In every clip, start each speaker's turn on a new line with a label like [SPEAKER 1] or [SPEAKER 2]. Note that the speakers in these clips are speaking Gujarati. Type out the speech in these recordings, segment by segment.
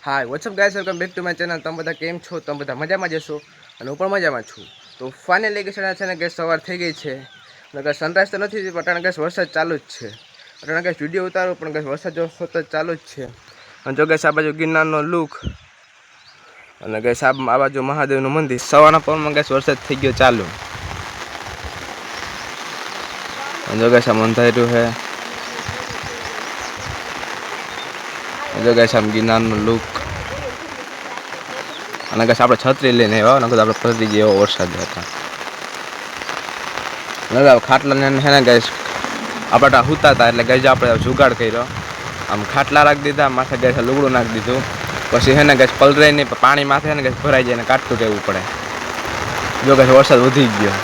[SPEAKER 1] Hi what's up guys, welcome back to my channel. તમે બધા કેમ છો? તમે બધા મજામાં જશો અને હું પણ મજામાં છું. તો ફાઇનલી છે ને ગેસ સવાર થઈ ગઈ છે અને ગેસ સનરાઈઝ તો નથી પણ ગેસ વરસાદ ચાલુ જ છે. અટાણે ગેસ વિડીયો ઉતારો પણ ગેસ વરસાદ જો સતત ચાલુ જ છે. અને જો ગેસ આ બાજુ ગિરનારનો લુક અને ગેસ આ બાજુ મહાદેવનું મંદિર. સવારના પરમાં ગેસ વરસાદ થઈ ગયો ચાલુ. અને જો ગેસ આ મંધાર્યું છે. જો ગેસ આમ ગિરનારનો લુક અને ગેસ આપણે છત્રી લઈને આવ્યા ને આપણે ફરી ગયા એવો વરસાદ હતા. ખાટલાને છે ને ગેસ આપણે સૂતા હતા એટલે ગેસ આપણે જુગાડ કર્યો. આમ ખાટલા રાખી દીધા, માથે ગેસ લુગડું નાખી દીધું. પછી છે ને ગેસ પલરાઈ નહીં, પાણી માથે ને ગેસ ભરાઈ જાય ને કાઢતું રહેવું પડે. જો ગેસ વરસાદ વધી ગયો.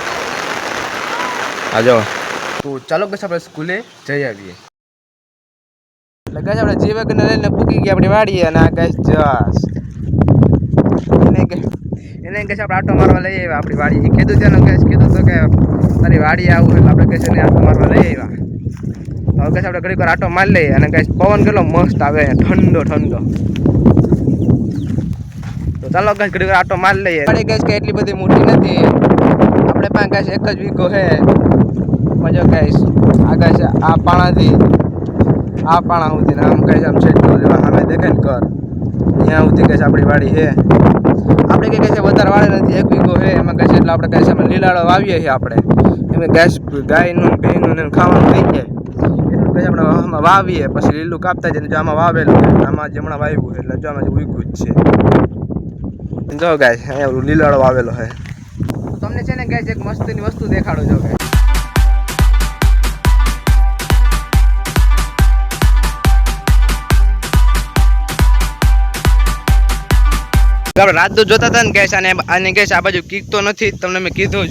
[SPEAKER 1] હા જો તો ચાલો ગેસ આપણે સ્કૂલે જઈ આવીએ. એટલે ગેસ આપણે જીવકને લઈને પૂકી ગયા આપણી વાડીએ અને આ ગેસ જસ એને ગેસ આપણે આટો મારવા લઈ આવ્યા આપણી વાડીએ. કીધું તેનો ગેસ કીધું તો કે તારી વાડીએ આવું એટલે આપણે ગેસ એને આટો મારવા લઈ આવ્યા. હવે ગેસ આપણે ઘડીક વાર આટો મારી લઈએ અને ગેસ પવન કેટલો મસ્ત આવે, ઠંડો ઠંડો. તો ચાલો ગેસ ઘડીક વાર આટો મારી લઈએ. વાડી ગેસ કે એટલી બધી મોટી નથી, આપણે પાસે ગેસ એક જ વીઘો છે. મજો ગેસ આ ગેસ આ પાણાથી આ પાણા સુધી ને આમ કઈ આમ સેટ લેવા સામે દેખાય ને કર ત્યાં સુધી કઈ આપણી વાડી છે. આપણે કઈ કઈ વધારે વાડી નથી, એક વીઘો છે એમાં કઈ એટલે આપણે કઈ અમે લીલાડો વાવીએ છીએ. આપણે એમાં ગેસ ગાયનું ભેંનું ને ખાવાનું થઈ જાય એટલું કઈ આપણે આમાં વાવીએ, પછી લીલું કાપતા જાય. જો આમાં વાવેલું છે, આમાં હમણાં વાવ્યું છે એટલે જો આમાં ઉગ્યું જ છે. જો ગાય અહીંયા લીલાડો વાવેલો છે. તમને છે ને ગાય એક મસ્તીની વસ્તુ દેખાડો. જો ગાય આપણે રાત દૂર જોતા હતા ને ગેસ અને ગેસ આ બાજુ કીક તો નથી, તમને મેં કીધું જ.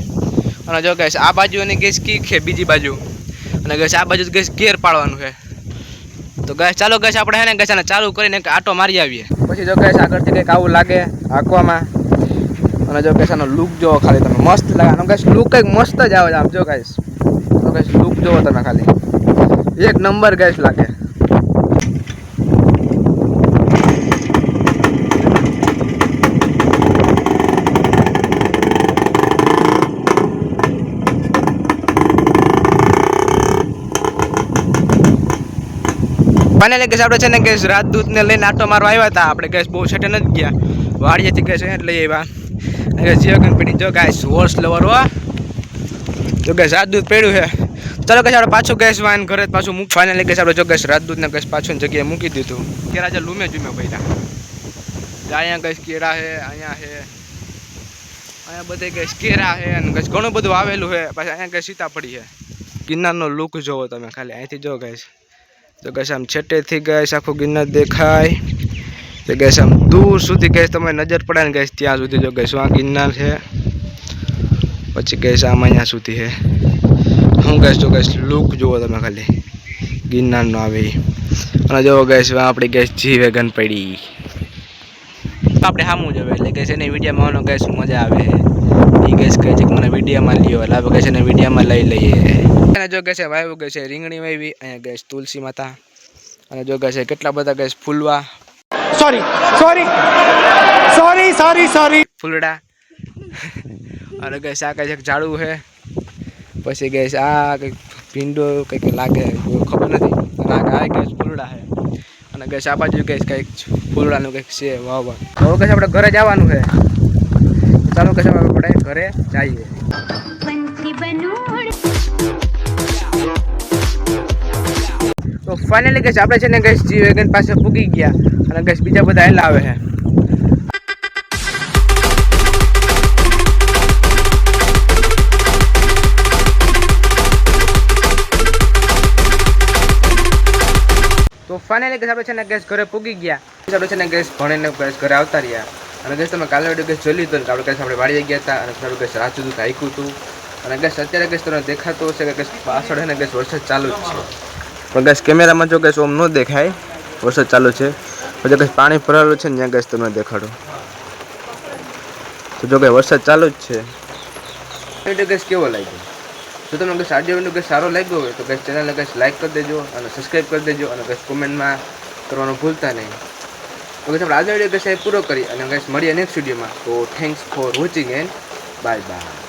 [SPEAKER 1] અને જો ગેસ આ બાજુ અને ગેસ કીક છે બીજી બાજુ, અને ગેસ આ બાજુ ગેસ ગેર પાડવાનું છે. તો ગેસ ચાલો ગેસ આપણે હે ને ગેસ આને ચાલુ કરીને આટો મારી આવીએ. પછી જો ગેસ આગળથી કંઈક આવું લાગે હાંકવામાં. અને જો ગેસ આનો લુક જોવો ખાલી તમે, મસ્ત લાગે. આનો ગેસ લુક કંઈક મસ્ત જ આવે. આમ જો ગેસ તો ગેસ લુક જોવો તમે ખાલી, એક નંબર ગેસ લાગે. ફાઇનલી ગેસ આપણે છે ને ગેસ રાજદૂતને લઈને આટો મારવા આવ્યા હતા. આપણે ગેસ બહુ છેટે નથી ગયા, વાડીએથી ગેસ એટલે આવ્યા. ગેસ જીવકન પીડી જો ગેસ હોર્સ લવર હો. જો ગેસ રાજદૂત પડ્યું છે. ચાલો ગેસ આપણે પાછું ગેસ વાન ઘરે પાછું મૂક. ફાઇનલી ગેસ આપણે જો ગેસ રાજદૂતને ગેસ પાછું જગ્યાએ મૂકી દીધું. કેરા જે લૂમે જુમે પડ્યા. અહીંયા ગેસ કેરા છે, અહીંયા છે, અહીંયા બધે ગેસ કેરા છે અને ગેસ ઘણું બધું આવેલું છે. પાછા અહીંયા ગેસ સીતાફળી છે. ગિરનારનો લુક જોવો તમે ખાલી અહીંથી જો ગેસ. તો ગેસ આમ છેટેથી ગેસ આખું ગિરનાર દેખાય. તો ગેસ આમ દૂર સુધી ગેસ તમે નજર પડે ને ગેસ ત્યાં સુધી જો ગેસ આ ગિરનાર છે. પછી ગેસ આમ અહીંયા સુધી છે. હું ગેસ જો ગેસ લુક જુઓ તમે ખાલી ગિરનારનો આવે. અને જો ગેસ આપણી ગેસ જીવેગન પડી. આપણે સામું જવે એટલે ગેસ એને વિડીયોમાં આવવાનો ગેસ મજા આવે. એ ગેસ કહે છે કે મને વિડીયોમાં લ્યો એટલે આપણે ગેસ એને વિડીયોમાં લઈ લઈએ. અને જો ગેસ વાવ્યું ગેસ રીંગણી વાવી, અહીંયા ગેસ તુલસી માતા. અને જો ગેસ કેટલા બધા ગેસ ફૂલવા સોરી ફૂલડા. અને ગેસ આ કઈ ઝાડવું છે. પછી ગેસ આ કંઈક ભીંડો કંઈક લાગે ખબર નથી. અને આ ગેસ ફૂલડા છે. અને ગેસ આ બાજુ ગેસ કંઈક ફૂલડાનું કંઈક છે વાવવા. હવે ગેસ આપણે ઘરે જવાનું છે. ચાલો ગેસ આપણે ઘરે જઈએ. તો ફાઇનલી ગેસ આપણે છે ને ગેસ જી વેગન પાસે પૂગી ગયા અને ગેસ બીજા બધા હેલા આવે છે. તો ફાઇનલી ગેસ આપણે છે ને ગેસ ઘરે પૂગી ગયા. આપણે છે ને ગેસ ભણીને ગેસ ઘરે આવતા રહ્યા. અને ગેસ તમે કાલે વિડીયો ગેસ જોઈ લીધો ને આપણે ગેસ આપણે વાડીએ ગયા હતા અને સારું ગેસ રાત સુધી હાઈકું હતું. અને ગેસ અત્યારે ગેસ તમને દેખાતું હશે કે ગેસ પાછળ છે ને ગેસ વરસાદ ચાલુ જ છે. પણ ગેસ કેમેરામાં જો ગેસ ઓમ ન દેખાય, વરસાદ ચાલુ છે. પછી ગેસ પાણી ભરાયેલું છે ને ત્યાં ગેસ તમને દેખાડો. તો જો કે વરસાદ ચાલુ જ છે. વિડીયો ગેસ કેવો લાગ્યો? જો તમને ગેસ આડિયો વિડીયો ગેસ સારો લાગ્યો હોય તો ગેસ ચેનલને ગેસ લાઈક કરી દેજો અને સબસ્ક્રાઈબ કરી દેજો અને ગેસ કોમેન્ટમાં કરવાનું ભૂલતા નહીં. તો આપણે આજનો વિડીયો પૂરો કરી અને મળીએ નેક્સ્ટ વિડીયોમાં. તો thanks for watching and bye bye.